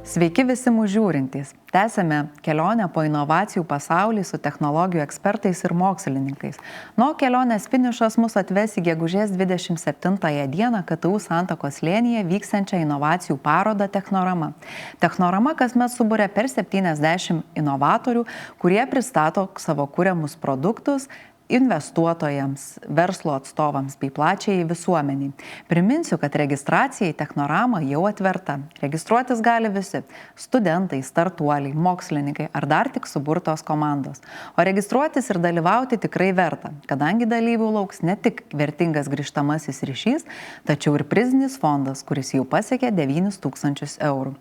Sveiki visi mūsų žiūrintys. Tęsėme kelionę po inovacijų pasaulį su technologijų ekspertais ir mokslininkais. Nuo kelionės finišas mus atves į gegužės 27 dieną KTU Santakos slėnyje vyksiančią inovacijų parodą Technorama. Technorama kasmet suburia per 70 inovatorių, kurie pristato savo kuriamus produktus investuotojams, verslo atstovams bei plačiai visuomeniai. Priminsiu, kad registracija į Technoramą jau atverta. Registruotis gali visi - studentai, startuoliai, mokslininkai ar dar tik suburtos komandos. O registruotis ir dalyvauti tikrai verta, kadangi dalyvių lauks ne tik vertingas grįžtamasis ryšys, tačiau ir prizinis fondas, kuris jau pasiekė 9 000 eurų.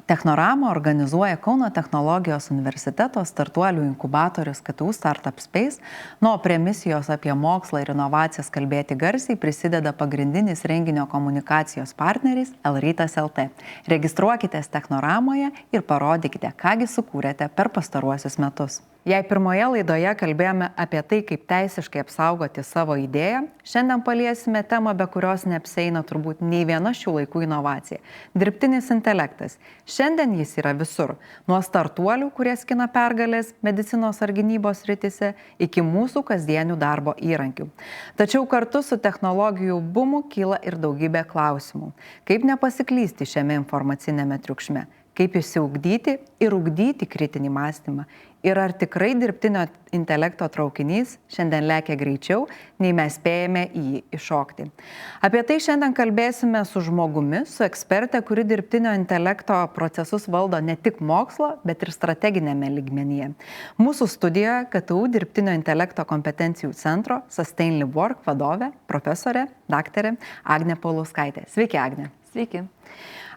Technoramą organizuoja Kauno technologijos universiteto startuolių inkubatorius KTU Startup Space. Nuo prie misijos apie mokslą ir inovacijas kalbėti garsiai prisideda pagrindinis renginio komunikacijos partneris L-Rytas LT. Registruokitės Technoramoje ir parodykite, kągi sukūrėte per pastaruosius metus. Jei pirmoje laidoje kalbėjome apie tai, kaip teisiškai apsaugoti savo idėją, šiandien paliesime temą, be kurios neapsieina turbūt nei viena šių laikų inovacija - dirbtinis intelektas. Šiandien jis yra visur, nuo startuolių, kurie skina pergalės medicinos ar gynybos srityse, iki mūsų kasdienių darbo įrankių. Tačiau kartu su technologijų bumu kyla ir daugybė klausimų. Kaip nepasiklysti šiame informacinėme triukšme? Kaip išsiugdyti ir ugdyti kritinį mąstymą? Ir ar tikrai dirbtinio intelekto traukinys šiandien lekia greičiau, nei mes spėjame į jį įšokti? Apie tai šiandien kalbėsime su žmogumi, su eksperte, kuri dirbtinio intelekto procesus valdo ne tik mokslo, bet ir strateginėme lygmenyje. Mūsų studijoje KTU dirbtinio intelekto kompetencijų centro Sustainly Work vadovė, profesorė, daktarė Agnė Paulauskaitė. Sveiki, Agnė. Sveiki.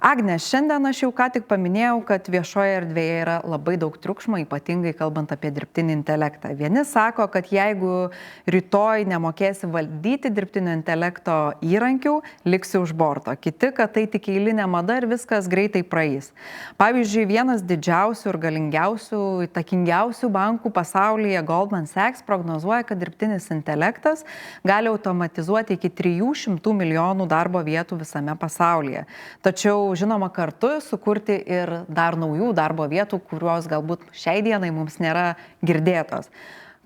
Agne, šiandien aš jau ką tik paminėjau, kad viešoje erdvėje yra labai daug triukšmo, ypatingai kalbant apie dirbtinį intelektą. Vieni sako, kad jeigu rytoj nemokėsi valdyti dirbtinio intelekto įrankių, liksi už borto. Kiti, kad tai tik eilinė mada ir viskas greitai praeis. Pavyzdžiui, vienas didžiausių ir galingiausių, įtakingiausių bankų pasaulyje, Goldman Sachs, prognozuoja, kad dirbtinis intelektas gali automatizuoti iki 300 milijonų darbo vietų visame pasaulyje. Tačiau žinoma, kartu sukurti ir dar naujų darbo vietų, kurios galbūt šiai dienai mums nėra girdėtos.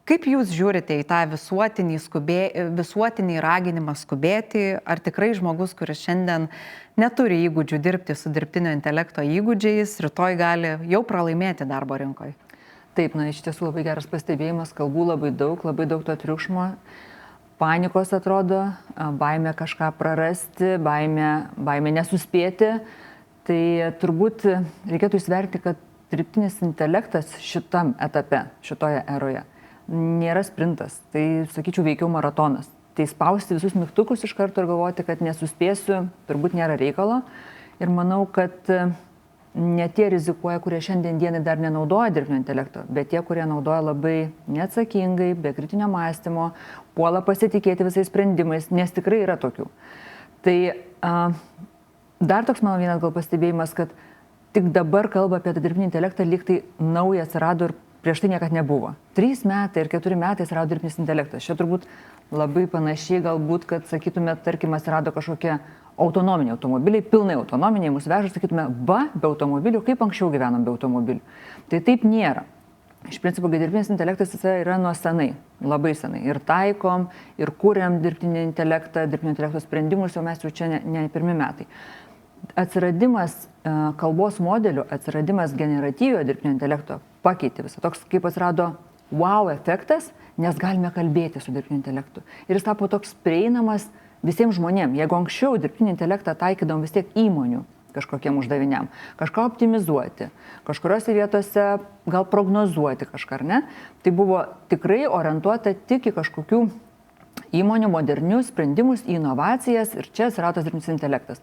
Kaip jūs žiūrite į tą visuotinį raginimą skubėti? Ar tikrai žmogus, kuris šiandien neturi įgūdžių dirbti su dirbtinio intelekto įgūdžiais, rytoj gali jau pralaimėti darbo rinkoje? Taip, iš tiesų labai geras pastebėjimas, kalbų labai daug to triukšmo. Panikos atrodo, baimė kažką prarasti, baimė nesuspėti. Tai turbūt reikėtų įsverti, kad dirbtinis intelektas šitam etape, šitoje eroje, nėra sprintas. Tai, sakyčiau, veikiau maratonas. Tai spausti visus mygtukus iš karto ir galvoti, kad nesuspėsiu, turbūt nėra reikalo. Ir manau, kad ne tie rizikuoja, kurie šiandien dienai dar nenaudoja dirbtinio intelekto, bet tie, kurie naudoja labai neatsakingai, be kritinio mąstymo, puola pasitikėti visais sprendimais, nes tikrai yra tokių. Tai dar toks mano vienas gal pastebėjimas, kad tik dabar kalba apie tą dirbtinį intelektą, lyg tai nauja atsirado ir prieš tai niekad nebuvo. 3 metai ir 4 metai atsirado dirbtinis intelektas. Čia turbūt labai panašiai galbūt, kad sakytume, tarkim, atsirado kažkokie autonominiai automobiliai, pilnai autonominiai, mūsų veža, sakytume, be automobilių, kaip anksčiau gyvenom be automobilių. Tai taip nėra. Iš principo, dirbtinis intelektas yra nuo senai, labai senai. Ir taikom, ir kūrėm dirbtinį intelekto sprendimus, jau mes jau čia ne pirmi metai. Atsiradimas kalbos modelių, atsiradimas generatyvio dirbtinio intelekto pakeitė visą. Toks kaip atsirado wow efektas, nes galime kalbėti su dirbtiniu intelektu. Ir jis tapo toks prieinamas visiems žmonėms. Jeigu anksčiau dirbtinį intelektą taikydom vis tiek įmonių kažkokiem uždaviniam, kažką optimizuoti, kažkuriuose vietose gal prognozuoti kažką, ar ne, tai buvo tikrai orientuota tik į kažkokių įmonių modernius sprendimus, į inovacijas ir čia atsirado dirbtinis intelektas.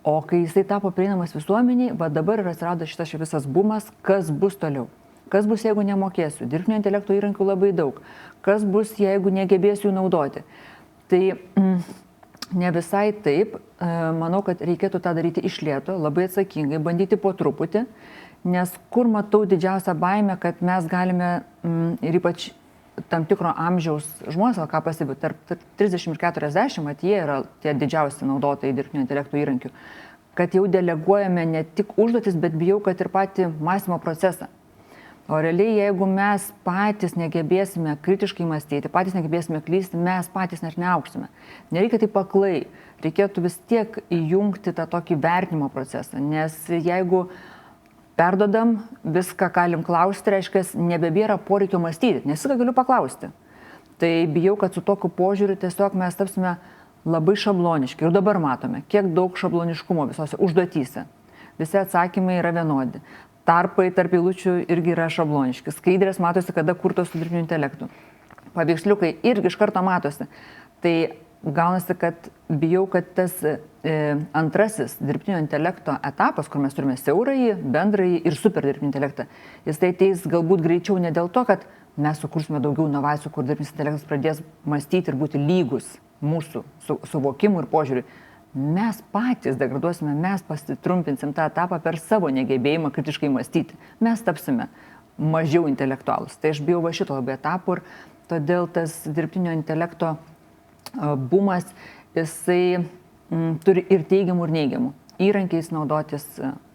O kai jisai tapo prieinamas visuomeniai, va dabar ir atsirado šitas visas bumas, kas bus toliau. Kas bus, jeigu nemokėsiu? Dirbtinio intelekto įrankių labai daug. Kas bus, jeigu negebėsiu jų naudoti? Tai ne visai taip. Manau, kad reikėtų tą daryti iš lėto, labai atsakingai, bandyti po truputį, nes kur matau didžiausią baimę, kad mes galime ir ypač tam tikro amžiaus žmonės, ką pastebiu, tarp 30 ir 40, jie yra tie didžiausi naudotojai dirbtinio intelekto įrankių. kad jau deleguojame ne tik užduotis, bet bijau, kad ir patį mąstymo procesą. O realiai, jeigu mes patys negebėsime kritiškai mąstyti, patys negebėsime klysti, mes patys net neauksime. Nereikia taip aklai, reikėtų vis tiek įjungti tą tokį vertinimo procesą, nes jeigu perdodam, viską galim klausti, reiškia, nebebėra poreikio mąstyti, nes viską galiu paklausti. Tai bijau, kad su tokiu požiūriu tiesiog mes tapsime labai šabloniški. Ir dabar matome, kiek daug šabloniškumo visose užduotyse. Visi atsakymai yra vienodi. Tarpai tarp eilučių irgi yra šabloniški. Skaidrės matosi, kada kurtos su dirbtiniu intelektu. Paveiksliukai irgi iš karto matosi. Tai gaunasi, kad bijau, kad tas antrasis dirbtinio intelekto etapas, kur mes turime siaurąjį, bendrąjį ir super dirbtinį intelektą, jis tai ateis galbūt greičiau ne dėl to, kad mes sukursime daugiau inovacijų, kur dirbtinis intelektas pradės mąstyti ir būti lygus mūsų suvokimui ir požiūriui. Mes patys degraduosime, mes pasitrumpinsim tą etapą per savo negebėjimą kritiškai mąstyti. Mes tapsime mažiau intelektualus. Tai aš bijau va šito labai etapų ir todėl tas dirbtinio intelekto bumas, jisai turi ir teigiamų, ir neigiamų. Įrankiais naudotis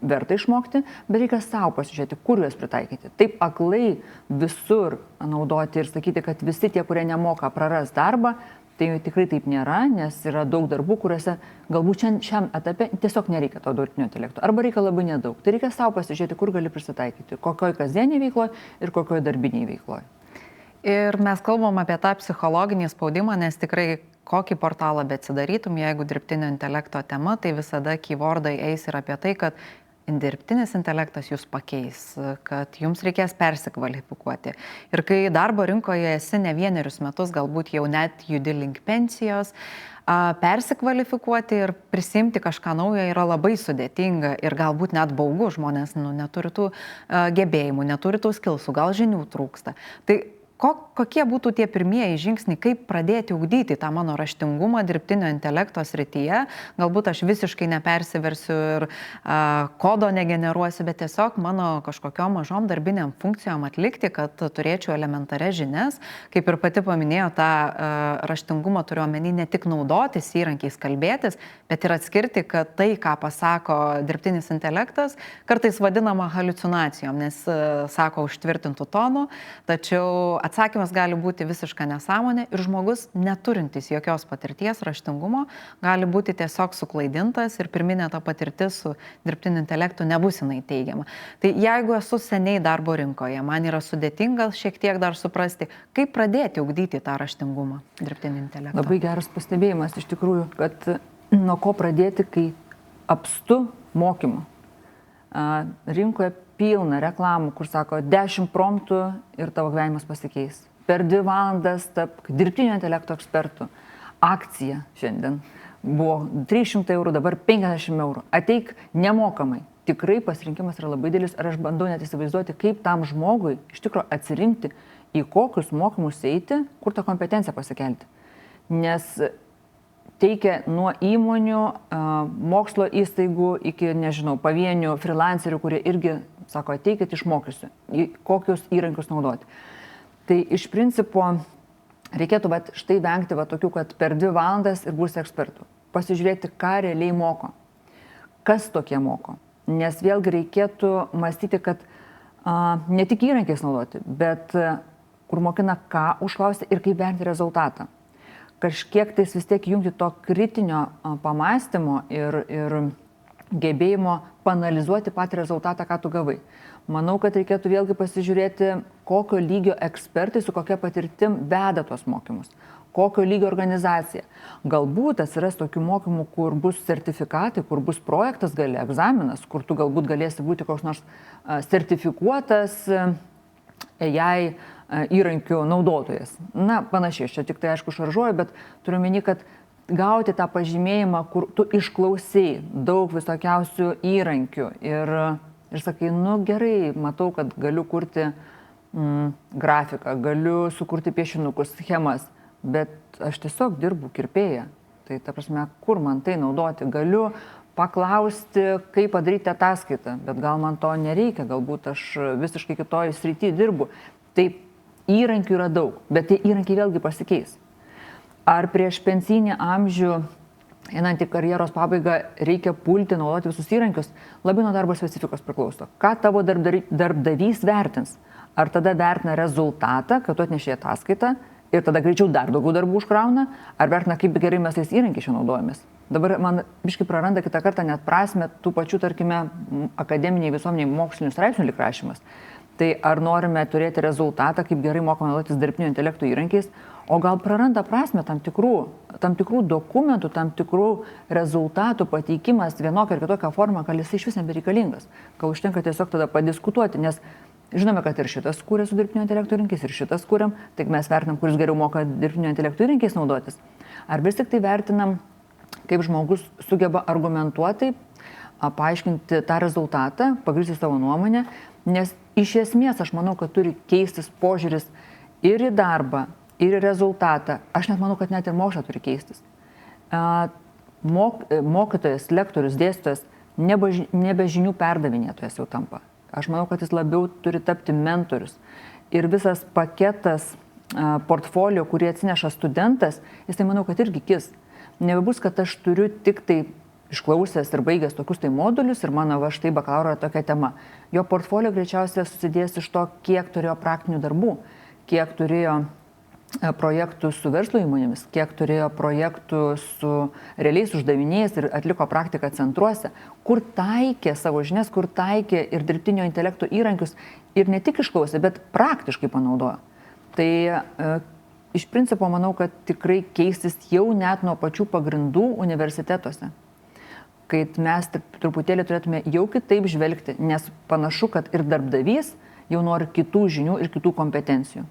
verta išmokti, bet reikia savo pasižiūrėti, kur juos pritaikyti. Taip aklai visur naudoti ir sakyti, kad visi tie, kurie nemoka, praras darbą, tai tikrai taip nėra, nes yra daug darbų, kuriuose galbūt šiam etape tiesiog nereikia to dirbtinio intelekto. Arba reikia labai nedaug. Tai reikia savo pasižiūrėti, kur gali prisitaikyti, kokioj kasdieniai veikloje ir kokioj darbiniai veikloje. Ir mes kalbam apie tą psichologinį spaudimą, nes tikrai kokį portalą beatsidarytum, jeigu dirbtinio intelekto tema, tai visada keywordai eis ir apie tai, kad dirbtinis intelektas jūs pakeis, kad jums reikės persikvalifikuoti. Ir kai darbo rinkoje esi ne vienerius metus, galbūt jau net judi link pensijos, persikvalifikuoti ir prisimti kažką naujo yra labai sudėtinga ir galbūt net baugu, žmonės neturi tų gebėjimų, neturi tų skilsų, gal žinių trūksta. Tai kokie būtų tie pirmieji žingsniai, kaip pradėti ugdyti tą mano raštingumą dirbtinio intelekto srityje? Galbūt aš visiškai nepersiversiu ir kodo negeneruosiu, bet tiesiog mano kažkokiom mažom darbiniam funkcijom atlikti, kad turėčiau elementarias žinias. Kaip ir pati paminėjo, tą raštingumą turiu omeny ne tik naudotis įrankiais kalbėtis, bet ir atskirti, kad tai, ką pasako dirbtinis intelektas, kartais vadinama haliucinacijom, nes sako užtvirtintų tonų, tačiau atsakymas gali būti visiška nesąmonė ir žmogus, neturintis jokios patirties raštingumo, gali būti tiesiog suklaidintas ir pirminė ta patirtis su dirbtiniu intelektu nebus jinai teigiama. Tai jeigu esu seniai darbo rinkoje, man yra sudėtinga šiek tiek dar suprasti, kaip pradėti ugdyti tą raštingumą dirbtinį intelektą. Labai geras pastebėjimas iš tikrųjų, kad nuo ko pradėti, kai apstu mokymu. Rinkoje pilna reklamų, kur sako 10 promptų ir tavo gyvenimas pasikeis. Per 2 valandas tapk dirbtinio intelekto ekspertų. Akcija šiandien buvo 300 eurų, dabar 50 eurų. Ateik nemokamai. Tikrai pasirinkimas yra labai didelis ir aš bandau net įsivaizduoti, kaip tam žmogui iš tikrųjų atsirinkti, į kokius mokymus eiti, kur tą kompetenciją pasikelti. Nes teikia nuo įmonių, mokslo įstaigų iki, nežinau, pavienių freelancerių, kurie irgi sako, ateikit išmokysiu, kokius įrankius naudoti. Tai iš principo reikėtų štai vengti tokių, kad per 2 valandas ir būsi ekspertų. Pasižiūrėti, ką realiai moko. Kas tokie moko. Nes vėlgi reikėtų mąstyti, kad ne tik įrankiais naudoti, bet kur mokina, ką užklausti ir kaip vertinti rezultatą. Kažkiek tais vis tiek jungti to kritinio pamąstymo ir gebėjimo paanalizuoti patį rezultatą, ką tu gavai. Manau, kad reikėtų vėlgi pasižiūrėti, kokio lygio ekspertai su kokia patirtim veda tos mokymus, kokio lygio organizacija. Galbūt atsiras tokių mokymų, kur bus sertifikatai, kur bus projektas gali, egzaminas, kur tu galbūt galėsi būti koks nors sertifikuotas AI įrankių naudotojas. Na, panašiai, aš čia tik tai aišku šaržuoju, bet turiu meni, kad gauti tą pažymėjimą, kur tu išklausai daug visokiausių įrankių ir sakai, nu gerai, matau, kad galiu kurti grafiką, galiu sukurti piešinukus, schemas, bet aš tiesiog dirbu kirpėja. Tai ta prasme, kur man tai naudoti? Galiu paklausti, kaip padaryti ataskaitą, bet gal man to nereikia, galbūt aš visiškai kitoj srity dirbu. Tai įrankių yra daug, bet tie įrankiai vėlgi pasikeis. Ar prieš pensinį amžių einant į karjeros pabaigą, reikia pulti, naudoti visus įrankius, labai nuo darbo specifikos priklauso. Ką tavo darbdavys vertins? Ar tada vertina rezultatą, kad tu atnešė ataskaitą ir tada greičiau dar daugiau darbų užkrauna, ar vertina, kaip gerai mes tais įrankiais čia naudojamės? Dabar man biškai praranda kitą kartą net prasme tų pačių, tarkime, akademiniai visuomeniai mokslinių straipsnių lyg rašymas. Tai ar norime turėti rezultatą, kaip gerai mokame naudotis dirbtinio intelekto įrankiais, o gal praranda prasme tam tikrų dokumentų, tam tikrų rezultatų pateikimas vienokia ar kitokia forma, kad jis iš vis nebereikalingas. Gal užtenka tiesiog tada padiskutuoti, nes žinome, kad ir šitas kūrė su dirbtinio intelekto įrankiais, ir šitas kūrėm, tik mes vertinam, kuris geriau moka dirbtinio intelekto įrankiais naudotis. Ar vis tik tai vertinam, kaip žmogus sugeba argumentuotai paaiškinti tą rezultatą, pagrįsti savo nuomonę, nes iš esmės aš manau, kad turi keistis požiūris ir į darbą, ir į rezultatą. Aš net manau, kad net ir mokslas turi keistis. Mokytojas, lektorius, dėstytojas nebe žinių perdavinėtojas jau tampa. Aš manau, kad jis labiau turi tapti mentorius. Ir visas paketas portfolio, kurį atsineša studentas, jis tai manau, kad irgi kis. Nebebus, kad aš turiu tik tai išklausęs ir baigęs tokius tai modulius ir mano va štai bakalauro tokia tema. Jo portfolio greičiausiai susidės iš to, kiek turėjo praktinių darbų, kiek turėjo projektų su verslo įmonėmis, kiek turėjo projektų su realiais uždaviniais ir atliko praktiką centruose, kur taikė savo žinias, kur taikė ir dirbtinio intelekto įrankius ir ne tik išklausė, bet praktiškai panaudojo. Tai iš principo manau, kad tikrai keistis jau net nuo pačių pagrindų universitetuose. Kad mes truputėlį turėtume jau kitaip žvelgti, nes panašu, kad ir darbdavys jau nori kitų žinių ir kitų kompetencijų.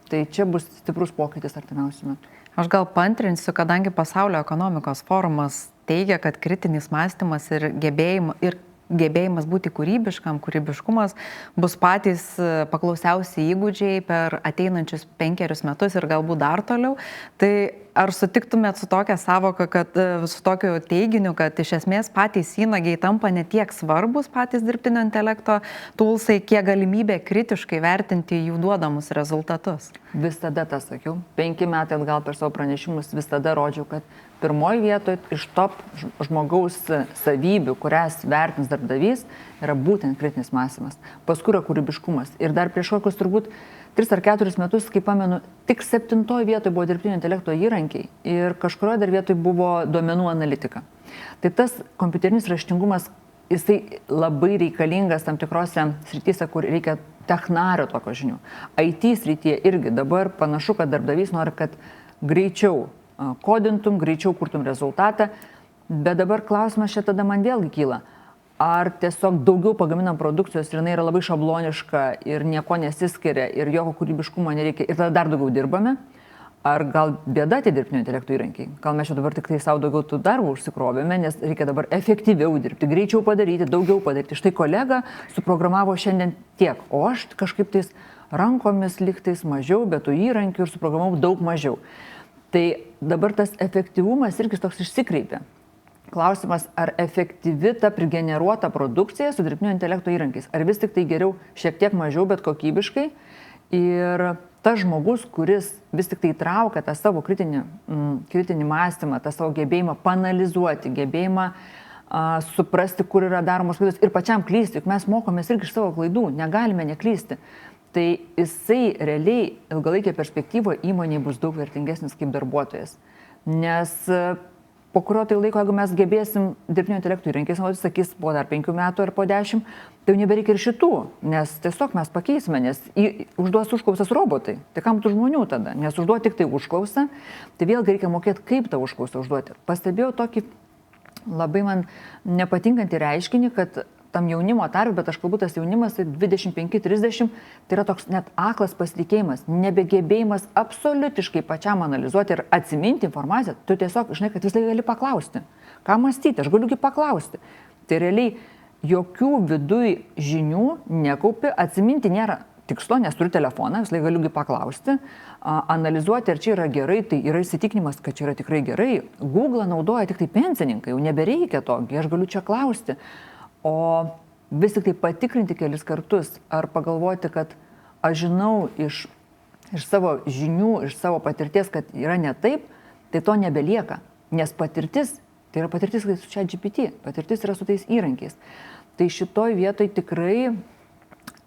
Tai čia bus stiprus pokytis artimiausiu metu. Aš gal paantrinsiu, kadangi Pasaulio ekonomikos forumas teigia, kad kritinis mąstymas ir gebėjimas būti kūrybiškam, kūrybiškumas bus patys paklausiausi įgūdžiai per ateinančius 5 metus ir galbūt dar toliau. Tai ar sutiktumėt su tokia savoka, kad su tokiu teiginiu, kad iš esmės patys įnagiai tampa ne tiek svarbus patys dirbtinio intelekto toolsai, kiek galimybė kritiškai vertinti jų duodamus rezultatus? Visada tą sakiau. 5 metai atgal per savo pranešimus visada rodžiau, kad pirmoji vietoje iš top žmogaus savybių, kurias vertins darbdavys, yra būtent kritinis mąstymas. Paskui yra kūrybiškumas. Ir dar prieš kokius turbūt 3 ar 4 metus, kaip pamenu, tik 7 vietoje buvo dirbtinio intelekto įrankiai ir kažkurioje dar vietoje buvo duomenų analitika. Tai tas kompiuterinis raštingumas, jisai labai reikalingas tam tikrose srityse, kur reikia technario tokio žinių. IT srityje irgi dabar panašu, kad darbdavys nori, kad greičiau kodintum, greičiau kurtum rezultatą, bet dabar klausimas čia tada man vėlgi kyla. Ar tiesiog daugiau pagaminam produkcijos ir jinai yra labai šabloniška ir nieko nesiskiria ir jokio kūrybiškumo nereikia ir tada dar daugiau dirbame? Ar gal bėda tie dirbtinio intelekto įrankiai? Gal mes čia dabar tik tai savo daugiau tų darbų užsikrovėme, nes reikia dabar efektyviau dirbti, greičiau padaryti, daugiau padaryti. Štai kolega suprogramavo šiandien tiek, o aš kažkaip tais rankomis liktais mažiau, bet tų įrankių ir suprogramavau daug mažiau. Tai dabar tas efektyvumas irgi toks išsikreipia. Klausimas, ar efektyvi ta prigeneruota produkcija su dirbtinio intelekto įrankiais, ar vis tik tai geriau šiek tiek mažiau, bet kokybiškai. Ir tas žmogus, kuris vis tik tai įtraukia tą savo kritinį mąstymą, tą savo gebėjimą panalizuoti, gebėjimą suprasti, kur yra daromos klaidos ir pačiam klysti, juk mes mokomės irgi iš savo klaidų, negalime neklysti. Tai jisai realiai ilgalaikė perspektyvoje įmonėje bus daug vertingesnis kaip darbuotojas. Nes po kurio tai laiko, jeigu mes gebėsim dirbtinio intelekto įrankiais naudotis, sakys, po dar 5 metų ar po 10, tai jau nebereikia ir šitų, nes tiesiog mes pakeisime, nes užduos užklausas robotai. Tai kam tų žmonių tada? Nes užduoti tik tai užklausą, tai vėlgi reikia mokėti, kaip tą užklausą užduoti. Pastebėjau tokį labai man nepatinkantį reiškinį, kad tam jaunimo tarpe, bet aš kalbu, tas jaunimas 25-30, tai yra toks net aklas pasitikėjimas, nebegebėjimas absoliutiškai pačiam analizuoti ir atsiminti informaciją. Tu tiesiog, žinai, kad visai gali paklausti. Ką mąstyti, aš galiugi paklausti. Tai realiai jokių viduj žinių nekaupi, atsiminti nėra tikslo, nes turiu telefoną, visai galiugi paklausti, analizuoti, ar čia yra gerai, tai yra įsitikinimas, kad čia yra tikrai gerai. Google naudoja tik tai pensininkai, jau nebereikia to, aš galiu čia klausti. O vis tik tai patikrinti kelis kartus, ar pagalvoti, kad aš žinau iš savo žinių, iš savo patirties, kad yra ne taip, tai to nebelieka. Nes patirtis Tai yra patirtis su ChatGPT, patirtis yra su tais įrankiais. Tai šitoj vietoj tikrai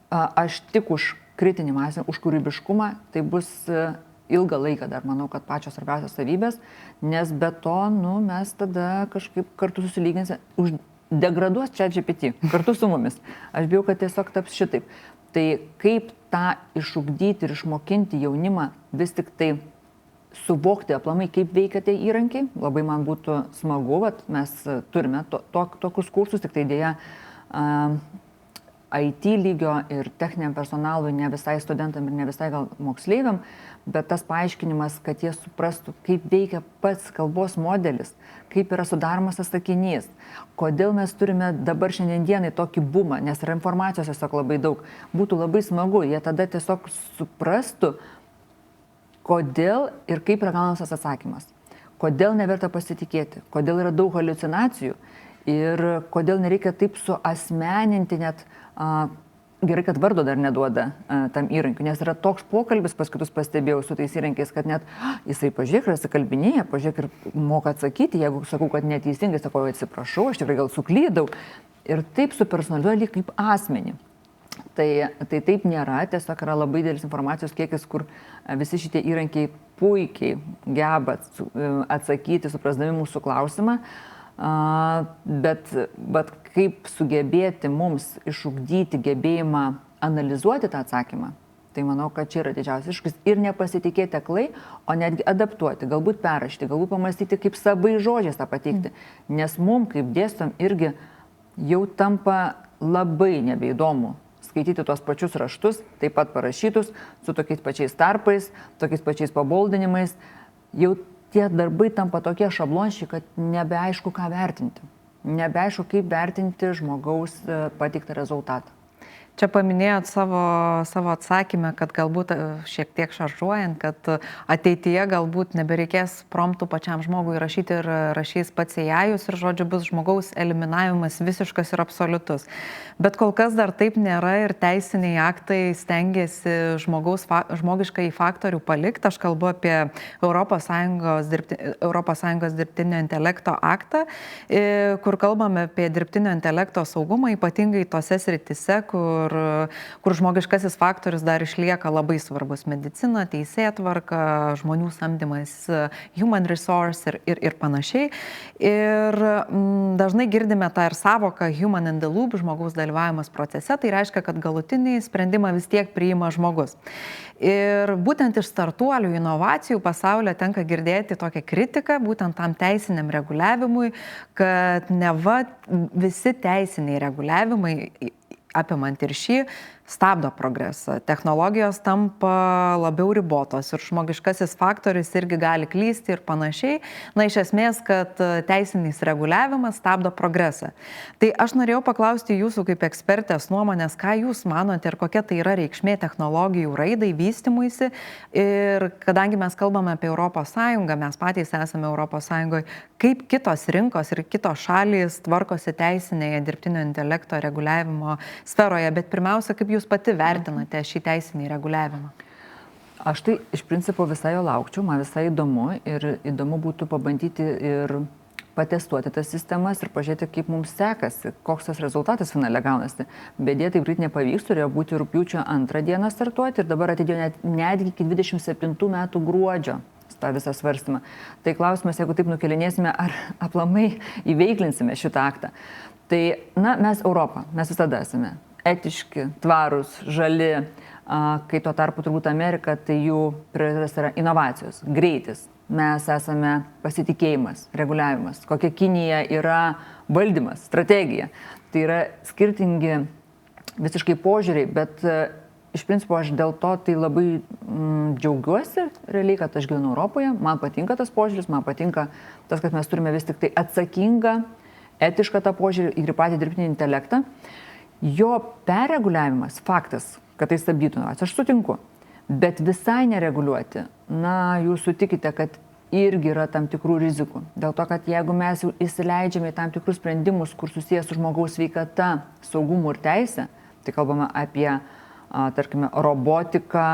aš tik už kritinį mąstymą, už kūrybiškumą, tai bus ilgą laiką dar, manau, kad pačios svarbiausios savybės, nes be to, mes tada kažkaip kartu susilyginsime, degraduos ChatGPT kartu su mumis. Aš bijau, kad tiesiog taps šitaip. Tai kaip tą išugdyti ir išmokinti jaunimą vis tik tai suvokti aplamai, kaip veikia tie įrankiai, labai man būtų smagu, kad mes turime tokius kursus, tik tai dėja IT lygio ir techniniam personalui, ne visai studentam ir ne visai gal moksleiviam, bet tas paaiškinimas, kad jie suprastų, kaip veikia pats kalbos modelis, kaip yra sudaromas tas sakinys, kodėl mes turime dabar šiandienai tokį bumą, nes yra informacijos tiesiog labai daug. Būtų labai smagu, jie tada tiesiog suprastų, kodėl ir kaip yra gaunamas tas atsakymas, kodėl neverta pasitikėti, kodėl yra daug haliucinacijų ir kodėl nereikia taip suasmeninti net, gerai, kad vardo dar neduoda tam įrankiu, nes yra toks pokalbis, pas kitus pastebėjau su tais įrankiais, kad net jisai pažiūrėk, rasikalbinėja, pažiūrėk ir moka atsakyti, jeigu sakau, kad neteisingai, sakau, atsiprašau, aš tikrai gal suklydau ir taip supersonalizuoja lyg kaip asmenį. Tai taip nėra, tiesiog yra labai didelis informacijos kiekis, kur visi šitie įrankiai puikiai geba atsakyti, suprasdami mūsų klausimą, bet kaip sugebėti mums išugdyti gebėjimą analizuoti tą atsakymą, tai manau, kad čia yra didžiausias iššūkis ir nepasitikėti aklai, o netgi adaptuoti, galbūt perrašyti, galbūt pamastyti, kaip savai žodžiais tą pateikti, nes mums, kaip dėstom, irgi jau tampa labai nebeįdomu skaityti tuos pačius raštus, taip pat parašytus, su tokiais pačiais tarpais, tokiais pačiais paboldinimais. Jau tie darbai tampa tokie šablonšiai, kad nebeaišku, ką vertinti. Nebeaišku, kaip vertinti žmogaus pateiktą rezultatą. Čia paminėjot savo atsakymę, kad galbūt šiek tiek šaržuojant, kad ateityje galbūt nebereikės promptų pačiam žmogui rašyti ir rašys pats AI-us ir, žodžiu, bus žmogaus eliminavimas visiškas ir absoliutus. Bet kol kas dar taip nėra ir teisiniai aktai stengiasi žmogišką į faktorių palikti. Aš kalbu apie ES dirbtinio intelekto aktą, kur kalbame apie dirbtinio intelekto saugumą, ypatingai tose srityse, kur žmogiškasis faktorius dar išlieka labai svarbus - medicina, teisėtvarka, žmonių samdymas, human resource ir panašiai. Ir dažnai girdime tą ir savoką human in the loop, žmogaus dalyvavimas procese, tai reiškia, kad galutinį sprendimą vis tiek priima žmogus. Ir būtent iš startuolių inovacijų pasaulyje tenka girdėti tokią kritiką, būtent tam teisiniam reguliavimui, kad neva visi teisiniai reguliavimai apimant ir šį, stabdo progresą. Technologijos tampa labiau ribotos ir žmogiškasis faktorius irgi gali klysti ir panašiai. Na, iš esmės, kad teisinis reguliavimas stabdo progresą. Tai aš norėjau paklausti jūsų kaip ekspertės nuomonės, ką jūs manote ir kokia tai yra reikšmė technologijų raidai, vystymuisi. Ir kadangi mes kalbame apie ES, mes patys esame ES, kaip kitos rinkos ir kitos šalys tvarkosi teisinėje dirbtinio intelekto reguliavimo sferoje, bet pirmiausia, kaip jūs pati vertinate šį teisinį reguliavimą? Aš tai iš principo visai jo laukčiau, man visai įdomu ir įdomu būtų pabandyti ir patestuoti tas sistemas ir pažiūrėti, kaip mums sekasi, koks tas rezultatas finale gaunasi. Bet jie taip greit nepavyks, turėjo būti rugpjūčio 2 dieną startuoti ir dabar atidėjo netgi iki 27 metų gruodžio tą visą svarstymą. Tai klausimas, jeigu taip nukelinėsime, ar aplamai įveiklinsime šitą aktą. Tai, mes Europą, mes visada esame etiški, tvarūs, žali, kai tuo tarpu turbūt Amerika, tai jų prioritetas yra inovacijos, greitis. Mes esame pasitikėjimas, reguliavimas. Kokia Kinija yra valdymas, strategija. Tai yra skirtingi visiškai požiūriai, bet iš principo aš dėl to tai labai džiaugiuosi realiai, kad aš gyvenu Europoje. Man patinka tas požiūris, man patinka tas, kad mes turime vis tik tai atsakingą, etišką tą požiūrį ir patį dirbtinį intelektą. Jo perreguliavimas, faktas, kad tai stabdytų inovaciją, aš sutinku, bet visai nereguliuoti, jūs sutikite, kad irgi yra tam tikrų rizikų. Dėl to, kad jeigu mes jau įsileidžiame į tam tikrus sprendimus, kur susijęs su žmogaus sveikata, saugumu ir teisė, tai kalbame apie, tarkime, robotiką,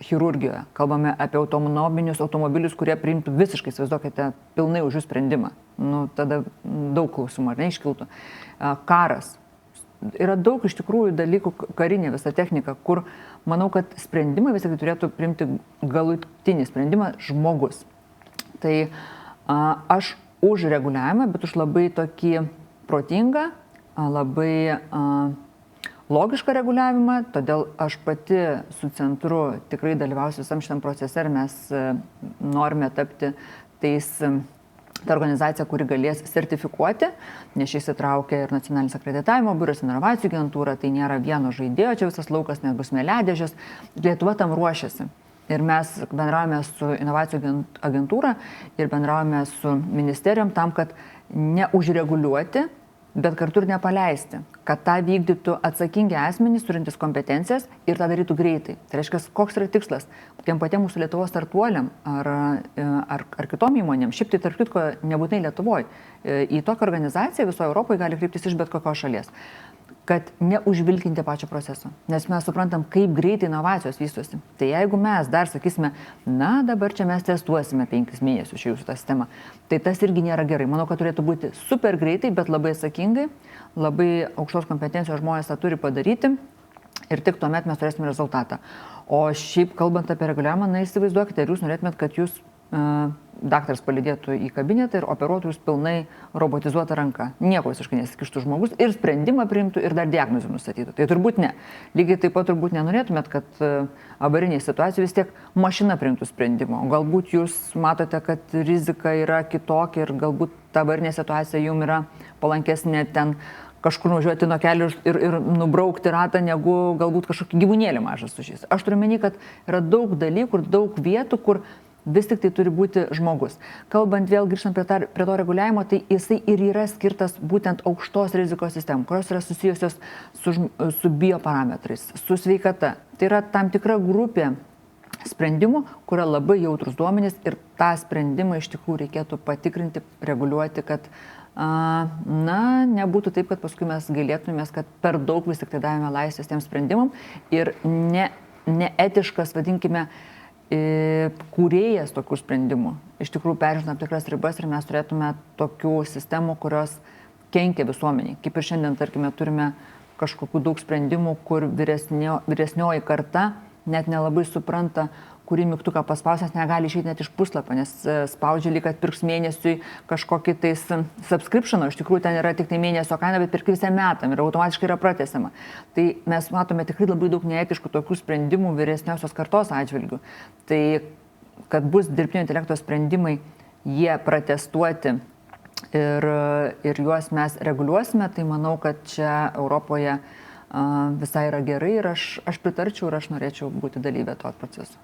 chirurgijoje, kalbame apie autonominius automobilius, kurie priimtų visiškai, įsivaizduokite, pilnai už jų sprendimą. Nu, tada daug klausimų, ar ne, iškiltų. Karas. Yra daug iš tikrųjų dalykų, karinė visa technika, kur manau, kad sprendimą vis tik turėtų priimti galutinį sprendimą žmogus. Tai aš už reguliavimą, bet už labai tokį protingą, labai logišką reguliavimą, todėl aš pati su centru tikrai dalyvausiu visam šitam procese ir mes norime tapti ta organizacija, kuri galės sertifikuoti, nes šis įtraukia ir Nacionalinis akreditavimo biuras, inovacijų agentūra, tai nėra vieno žaidėjo, čia visas laukas, nes bus smėliadėžės. Lietuva tam ruošiasi. Ir mes bendraujame su inovacijų agentūra ir bendraujame su ministerijom tam, kad neužreguliuoti, bet kartu ir nepaleisti, kad tą vykdytų atsakingi asmenys, turintys kompetencijas ir tą darytų greitai. Tai reiškia, koks yra tikslas? Tiem patiem mūsų Lietuvos startuoliam ar kitom įmonėm, šiaip tai tarp kitko nebūtinai Lietuvoje, į tokią organizaciją visoje Europoje gali kreiptis iš bet kokios šalies, kad neužvilkinti pačio proceso, nes mes suprantam, kaip greitai inovacijos vystosi. Tai jeigu mes dar sakysime, na dabar čia mes testuosime 5 mėnesius šią jūsų tą sistemą, tai tas irgi nėra gerai. Manau, kad turėtų būti super greitai, bet labai atsakingai, labai aukštos kompetencijos žmonės tą turi padaryti ir tik tuomet mes turėsime rezultatą. O šiaip kalbant apie reguliavimą, na įsivaizduokite, ar jūs norėtumėt, kad jūs daktaras palydėtų į kabinetą ir operuotų jūs pilnai robotizuotą ranką. Nieko visiškai nesikištų žmogus ir sprendimą priimtų ir dar diagnozę nustatytų. Tai turbūt ne. Lygiai taip pat turbūt nenorėtumėt, kad avariniai situacijai vis tiek mašina priimtų sprendimą. O galbūt jūs matote, kad rizika yra kitokia ir galbūt ta avarinė situacija jums yra palankesnė ten kažkur nuvažiuoti nuo kelių ir nubraukti ratą, negu galbūt kažkokį gyvūnėlį mažą sužys. Aš turiu meni, kad yra daug dalykų ir daug vietų, kur vis tik tai turi būti žmogus. Kalbant vėl grįžtant prie to reguliavimo, tai jisai ir yra skirtas būtent aukštos rizikos sistemų, kurios yra susijusios su bioparametrais, su sveikata. Tai yra tam tikra grupė sprendimų, kur yra labai jautrus duomenys ir tą sprendimą iš tikrųjų reikėtų patikrinti, reguliuoti, kad nebūtų taip, kad paskui mes gailėtumės, kad per daug vis tik tai davėme laisvės tiem sprendimam ir neetiškas, vadinkime, kūrėjas tokių sprendimų. Iš tikrųjų peržino tam tikras ribas ir mes turėtume tokių sistemų, kurios kenkia visuomeniai. Kaip ir šiandien, tarkime, turime kažkokių daug sprendimų, kur vyresnioji karta net nelabai supranta, kurį mygtuką paspausęs negali išeiti net iš puslapio, nes spaudžia lyg atpirks mėnesiui kažkokį tais subscriptioną, iš tikrųjų ten yra tik tai mėnesio kaina, bet pirk visą metam ir automatiškai yra pratęsiama. Tai mes matome tikrai labai daug neetiškų tokių sprendimų vyresniosios kartos atžvilgių. Tai kad bus dirbtinio intelekto sprendimai, jie pratestuoti ir juos mes reguliuosime, tai manau, kad čia Europoje visai yra gerai ir aš pritarčiau ir aš norėčiau būti dalyvė to proceso.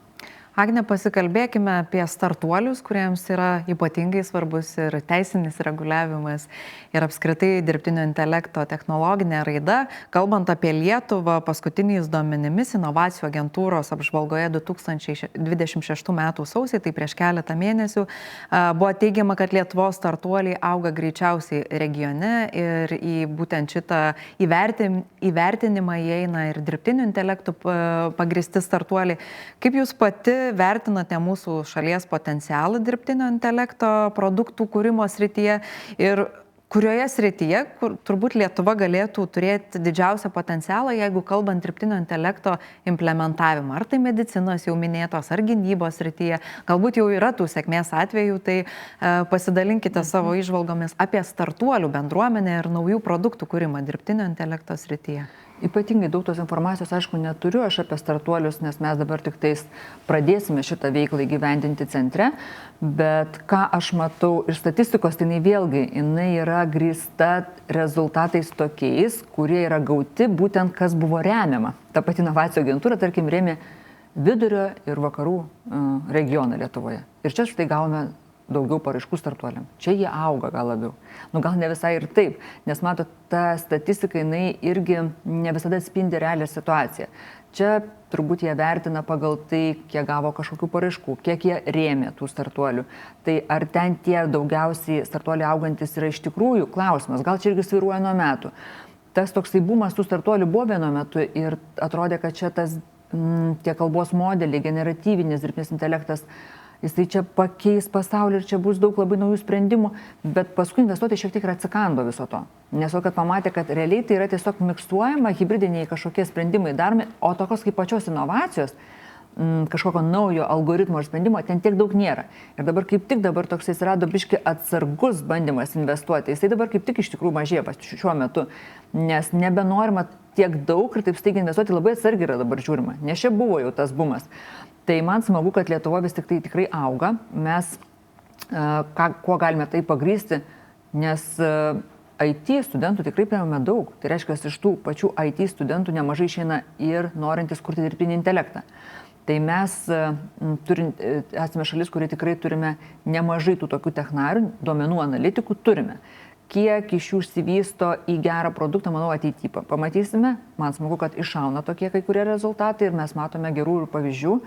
Agne, pasikalbėkime apie startuolius, kuriems yra ypatingai svarbus ir teisinis reguliavimas ir apskritai dirbtinio intelekto technologinė raida. Kalbant apie Lietuvą, paskutiniais duomenimis inovacijų agentūros apžvalgoje 2026 m. sausį, tai prieš keletą mėnesių, buvo teigiama, kad Lietuvos startuoliai auga greičiausiai regione ir į būtent šitą įvertinimą įeina ir dirbtinio intelektų pagristi startuoliai. Kaip jūs pati vertinate mūsų šalies potencialą dirbtinio intelekto produktų kūrimo srityje ir kurioje srityje, kur turbūt Lietuva galėtų turėti didžiausią potencialą, jeigu kalbant dirbtinio intelekto implementavimą? Ar tai medicinos jau minėtos, ar gynybos srityje? Galbūt jau yra tų sėkmės atvejų, tai pasidalinkite savo įžvalgomis apie startuolių bendruomenę ir naujų produktų kūrimą dirbtinio intelekto srityje. Ypatingai daug tos informacijos, aišku, neturiu aš apie startuolius, nes mes dabar tik tais pradėsime šitą veiklą įgyvendinti centre, bet ką aš matau iš statistikos, tai jinai yra grįsta rezultatais tokiais, kurie yra gauti būtent kas buvo remiama. Ta pati inovacijų agentūra, tarkim, rėmė vidurio ir vakarų regioną Lietuvoje. Ir čia štai gavome daugiau paraiškų startuoliam. Čia jie auga gal labiau. Gal ne visai ir taip, nes matot, ta statistika jinai irgi ne visada atspindi realią situaciją. Čia turbūt jie vertina pagal tai, kiek gavo kažkokių paraiškų, kiek jie rėmė tų startuolių. Tai ar ten tie daugiausiai startuoliai augantis yra iš tikrųjų klausimas, gal čia irgi svyruoja nuo metų. Tas toksai bumas tų startuolių buvo vienu metu ir atrodė, kad čia tas tie kalbos modeliai, generatyvinis dirbtinis intelektas, jisai čia pakeis pasaulį ir čia bus daug labai naujų sprendimų, bet paskui investuotojai šiek tiek ir atsikando viso to. Nes kad pamatė, kad realiai tai yra tiesiog miksuojama, hybridiniai kažkokie sprendimai daromi, o tokios kaip pačios inovacijos, kažkokio naujo algoritmo ar sprendimo ten tiek daug nėra. Ir dabar kaip tik toks atsirado biški atsargus bandymas investuoti. Jisai dabar kaip tik iš tikrųjų mažėja šiuo metu, nes nebenorima tiek daug ir taip staigiai investuoti, labai atsargiai yra dabar žiūrima, nes čia buvo jau tas bumas. Tai man smagu, kad Lietuva vis tik tai tikrai auga. Mes kuo galime tai pagrysti, nes IT studentų tikrai priėmėme daug. Tai reiškia, iš tų pačių IT studentų nemažai išeina ir norintys kurti dirbtinį intelektą. Tai mes esame šalis, kuri tikrai turime nemažai tų tokių technarių, duomenų analitikų turime. Kiek iš jų išsivysto į gerą produktą, manau, ateityje pamatysime. Man smagu, kad iššauna tokie kai kurie rezultatai ir mes matome gerų pavyzdžių.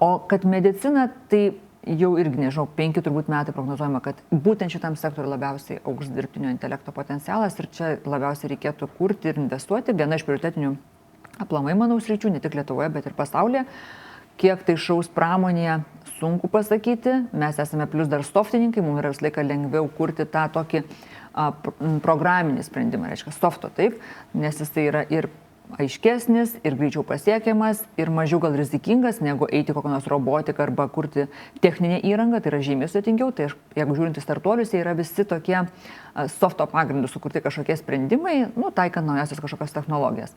O kad medicina, tai jau irgi, nežinau, 5 turbūt metai prognozuojama, kad būtent šitam sektoriui labiausiai augs dirbtinio intelekto potencialas ir čia labiausiai reikėtų kurti ir investuoti. Viena iš prioritetinių aplamai, manau, sričių, ne tik Lietuvoje, bet ir pasaulyje. Kiek tai šaus pramonėje, sunku pasakyti. Mes esame plus dar softininkai, mums yra visą laiką lengviau kurti tą tokį programinį sprendimą, reiškia softo, taip, nes jis tai yra ir aiškesnis, ir greičiau pasiekiamas, ir mažiau gal rizikingas, negu eiti kokią nors robotiką arba kurti techninę įrangą, tai yra žymiai sudėtingiau. Tai jeigu žiūrint į startuolius, jie yra visi tokie softo pagrindų sukurti kažkokie sprendimai, taikant naujasias kažkokias technologijas.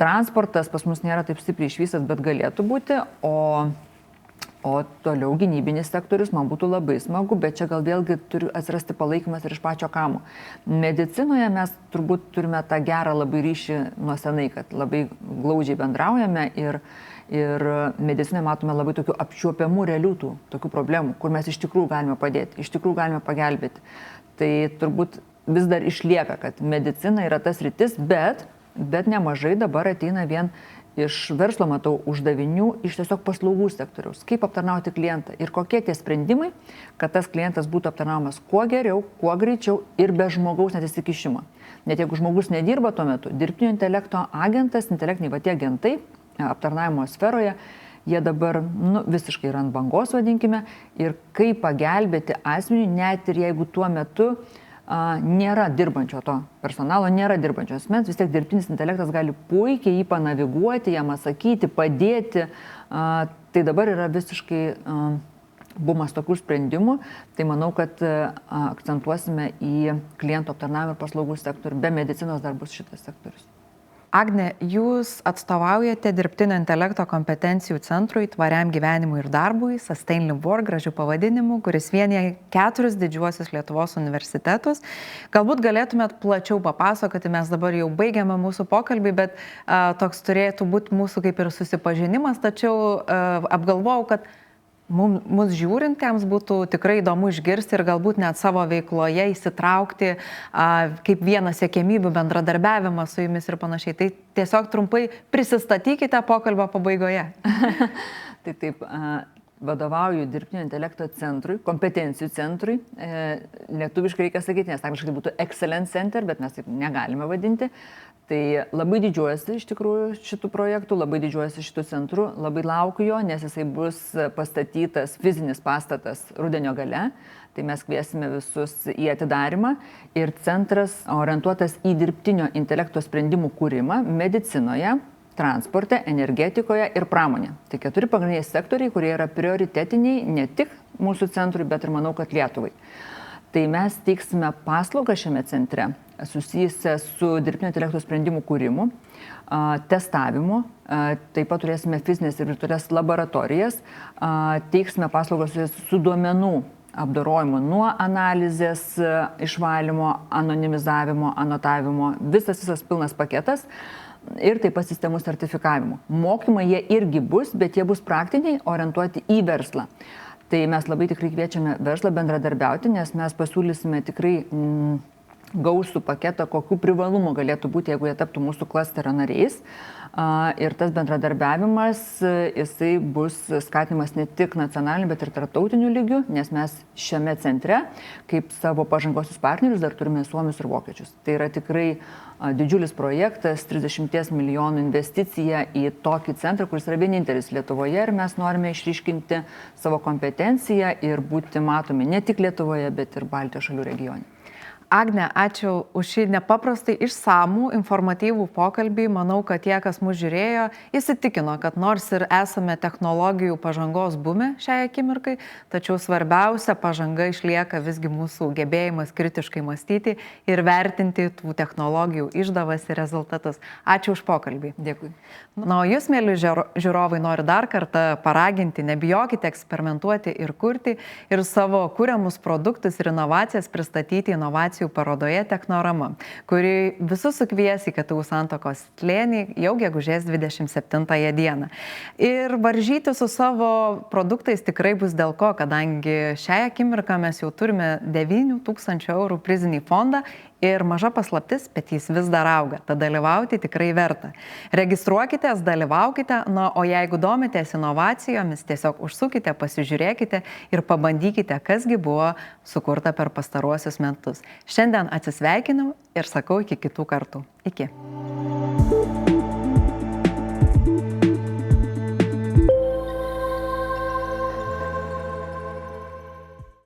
Transportas pas mus nėra taip stipriai išvystęs, bet galėtų būti, o toliau gynybinis sektorius man būtų labai smagu, bet čia gal vėlgi turi atsirasti palaikymas ir iš pačio kamo. Medicinoje mes turbūt turime tą gerą labai ryšį nuo senai, kad labai glaudžiai bendraujame ir medicinoje matome labai tokių apčiuopiamų realių tokių problemų, kur mes iš tikrųjų galime padėti, iš tikrųjų galime pagelbėti. Tai turbūt vis dar išlieka, kad medicina yra tas rytis, bet nemažai dabar ateina vien iš verslo, matau, uždavinių iš tiesiog paslaugų sektoriaus, kaip aptarnauti klientą ir kokie tie sprendimai, kad tas klientas būtų aptarnaujamas kuo geriau, kuo greičiau ir be žmogaus net įsikišimo. Net jeigu žmogus nedirba tuo metu, dirbtinio intelekto agentas, intelektiniai tie agentai aptarnavimo sferoje, jie dabar visiškai yra ant bangos, vadinkime, ir kaip pagelbėti asmeniui, net ir jeigu tuo metu nėra dirbančio to personalo, nėra dirbančio asmens, vis tiek dirbtinis intelektas gali puikiai jį panaviguoti, jam atsakyti, padėti. Tai dabar yra visiškai bumas tokių sprendimų. Tai manau, kad akcentuosime į klientų aptarnavimo ir paslaugų sektorių. Be medicinos dar bus šitas sektorius. Agne, jūs atstovaujate dirbtinio intelekto kompetencijų centrui tvariam gyvenimui ir darbui, Sustainable Work, gražių pavadinimų, kuris vienyje 4 didžiuosius Lietuvos universitetus. Galbūt galėtumėt plačiau papasakoti, mes dabar jau baigiame mūsų pokalbį, bet toks turėtų būti mūsų kaip ir susipažinimas, tačiau apgalvojau, kad mums žiūrintiems būtų tikrai įdomu išgirsti ir galbūt net savo veikloje įsitraukti kaip vieną siekiamybių bendradarbiavimą su jumis ir panašiai. Tai tiesiog trumpai prisistatykite pokalbio pabaigoje. Tai taip, vadovauju dirbtinio intelekto centrui, kompetencijų centrui. Lietuviškai reikia sakyti, nes angliškai tai būtų Excellence Center, bet mes taip negalime vadinti. Tai labai didžiuojuosi iš tikrųjų šitų projektų, labai didžiuojuosi šitų centrų, labai laukiu jo, nes jisai bus pastatytas fizinis pastatas rudenio gale. Tai mes kviesime visus į atidarymą ir centras orientuotas į dirbtinio intelekto sprendimų kūrimą medicinoje, transporte, energetikoje ir pramonė. Tai 4 pagrindiniai sektoriai, kurie yra prioritetiniai ne tik mūsų centrui, bet ir manau, kad Lietuvai. Tai mes teiksime paslaugą šiame centre susijusią su dirbtinio intelekto sprendimų kūrimu, testavimu, taip pat turėsime fizinės ir virtualias laboratorijas, teiksime paslaugas su duomenų apdorojimu nuo analizės, išvalymo, anonimizavimo, anotavimo, visas pilnas paketas ir taip pat sistemų sertifikavimo. Mokymai jie irgi bus, bet jie bus praktiniai, orientuoti į verslą. Tai mes labai tikrai kviečiame verslą bendradarbiauti, nes mes pasiūlysime tikrai gausų paketą, kokių privalumų galėtų būti, jeigu jie taptų mūsų klasterio nariais. Ir tas bendradarbiavimas, jisai bus skatinimas ne tik nacionaliniu, bet ir tarptautiniu lygiu, nes mes šiame centre, kaip savo pažangosius partnerius, dar turime suomius ir vokiečius. Tai yra tikrai didžiulis projektas, 30 milijonų investicija į tokį centrą, kuris yra vienintelis Lietuvoje ir mes norime išryškinti savo kompetenciją ir būti matomi ne tik Lietuvoje, bet ir Baltijos šalių regione. Agne, ačiū už šį nepaprastai išsamų, informatyvų pokalbį. Manau, kad tie, kas mus žiūrėjo, įsitikino, kad nors ir esame technologijų pažangos bume šiai akimirkai, tačiau svarbiausia pažanga išlieka visgi mūsų gebėjimas kritiškai mąstyti ir vertinti tų technologijų išdavas ir rezultatus. Ačiū už pokalbį. Dėkui. Na, o jūs, mėly žiūrovai, noriu dar kartą paraginti, nebijokite eksperimentuoti ir kurti ir savo kuriamus produktus ir inovacijas pristatyti inovacijų parodoje Technorama, kuri visus sukvies į KTU Santakos slėnį jau gegužės 27 dieną. Ir varžyti su savo produktais tikrai bus dėl ko, kadangi šią akimirką mes jau turime 9 000 eurų prizinį fondą ir maža paslaptis, bet jis vis dar auga. Tad dalyvauti tikrai verta. Registruokitės, dalyvaukite, na, o jeigu domitės inovacijomis, tiesiog užsukite, pasižiūrėkite ir pabandykite, kasgi buvo sukurta per pastaruosius metus. Šiandien atsisveikinu ir sakau iki kitų kartų. Iki.